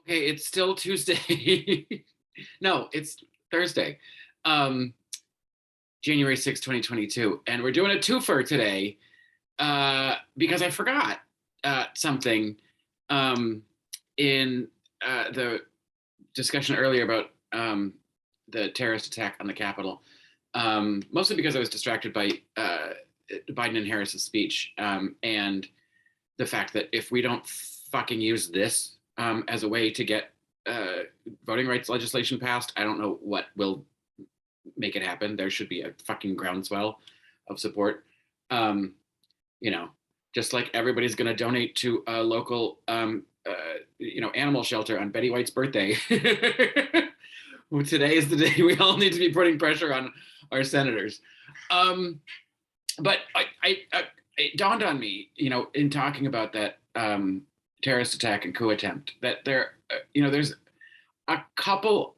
Okay, it's still Tuesday. No, it's Thursday. Um, January 6th, 2022. And we're doing a twofer today because I forgot something um, in the discussion earlier about the terrorist attack on the Capitol. Mostly because I was distracted by Biden and Harris's speech and the fact that if we don't fucking use this as a way to get uh, voting rights legislation passed, I don't know what will make it happen. There should be a fucking groundswell of support. Um, you know, just like everybody's going to donate to a local, animal shelter on Betty White's birthday. Well, today is the day we all need to be putting pressure on our senators. Um, but it dawned on me, in talking about that terrorist attack and coup attempt, that there's a couple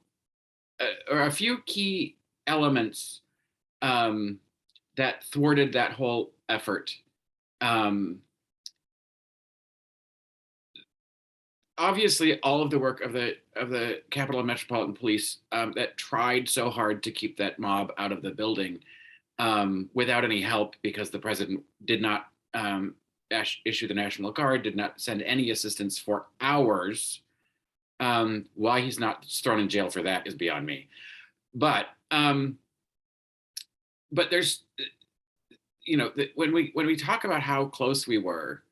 or a few key elements um, that thwarted that whole effort. Um, Obviously, all of the work of the Capitol and Metropolitan Police that tried so hard to keep that mob out of the building without any help because the president did not issue the National Guard, did not send any assistance for hours. Why he's not thrown in jail for that is beyond me. But there's, when we talk about how close we were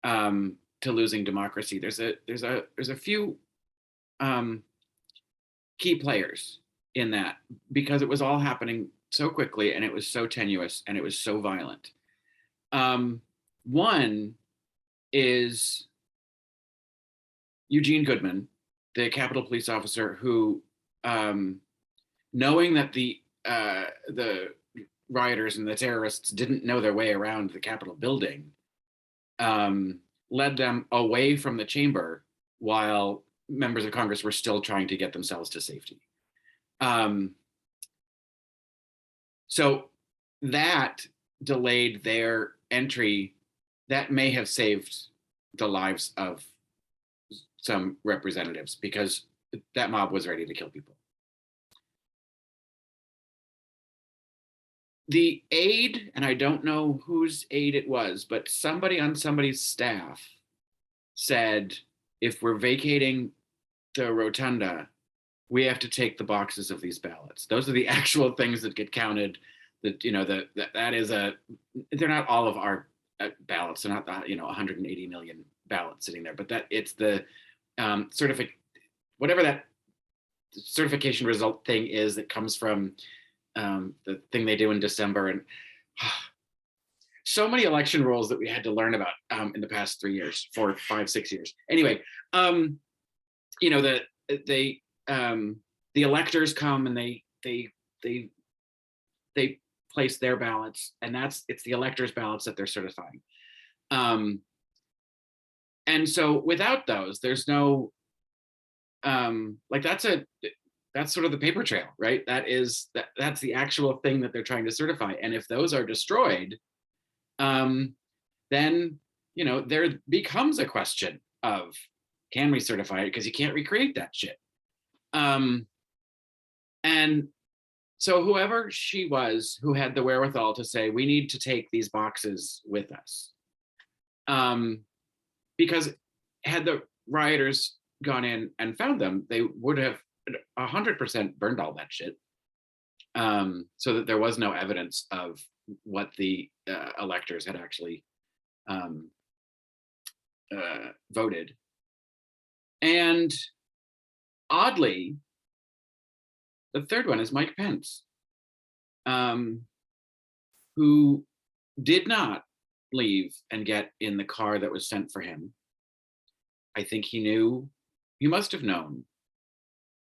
to losing democracy, there's a few key players in that because it was all happening so quickly and it was so tenuous and it was so violent. One is Eugene Goodman, the Capitol Police officer who, knowing that the rioters and the terrorists didn't know their way around the Capitol building, led them away from the chamber while members of Congress were still trying to get themselves to safety. So that delayed their entry. That may have saved the lives of some representatives because that mob was ready to kill people. The aide, and I don't know whose aide it was, but somebody on somebody's staff said, if we're vacating the rotunda, we have to take the boxes of these ballots. Those are the actual things that get counted. That is they're not all of our ballots. They're not 180 million ballots sitting there, but that it's the whatever that certification result thing is that comes from the thing they do in December. And so many election rules that we had to learn about in the past 3 years, 4, 5, 6 years. Anyway, the electors come and they place their ballots, and it's the electors' ballots that they're certifying. And so without those, there's no that's sort of the paper trail, right? That's the actual thing that they're trying to certify. And if those are destroyed, then there becomes a question of, can we certify it? Because you can't recreate that shit. And so whoever she was who had the wherewithal to say, we need to take these boxes with us. Because had the rioters gone in and found them, they would have 100% burned all that shit, so that there was no evidence of what the electors had actually voted. And oddly, the third one is Mike Pence, who did not leave and get in the car that was sent for him. I think he must have known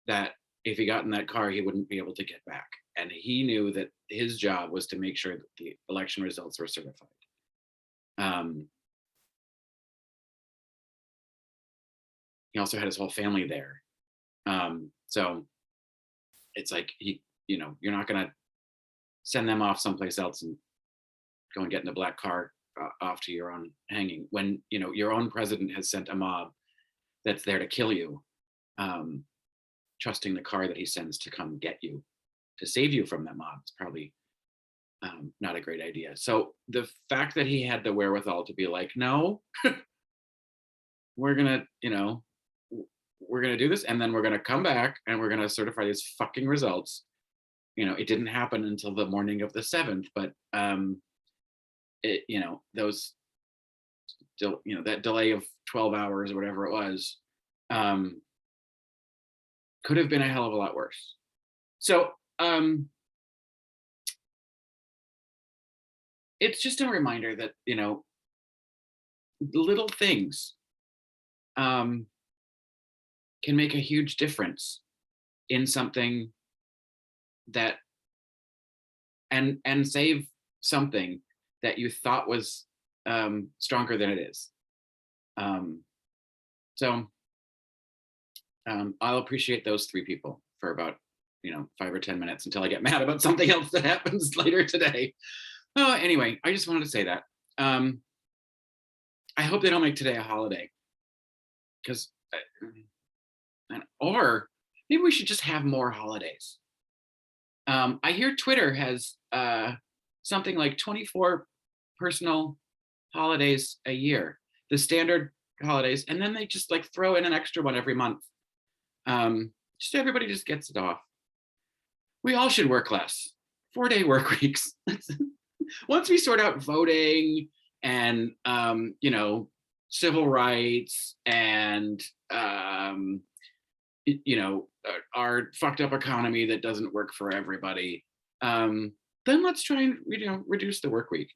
that if he got in that car, he wouldn't be able to get back. And he knew that his job was to make sure that the election results were certified. He also had his whole family there. So it's like, you're not going to send them off someplace else and go and get in a black car off to your own hanging when, your own president has sent a mob that's there to kill you. um, trusting the car that he sends to come get you to save you from that mob is probably not a great idea. So the fact that he had the wherewithal to be like, no, we're gonna, we're gonna do this, and then we're gonna come back and we're gonna certify these fucking results. It didn't happen until the morning of the 7th, but those, that delay of 12 hours or whatever it was, um, could have been a hell of a lot worse. So it's just a reminder that little things um, can make a huge difference in something that and save something that you thought was stronger than it is. So I'll appreciate those 3 people for about 5 or 10 minutes until I get mad about something else that happens later today. Oh, anyway, I just wanted to say that. I hope they don't make today a holiday, because, or maybe we should just have more holidays. I hear Twitter has something like 24 personal holidays a year, the standard holidays, and then they just like throw in an extra one every month. Just everybody just gets it off. We all should work less. 4-day work weeks. Once we sort out voting and civil rights and our fucked up economy that doesn't work for everybody, then let's try and reduce the work week.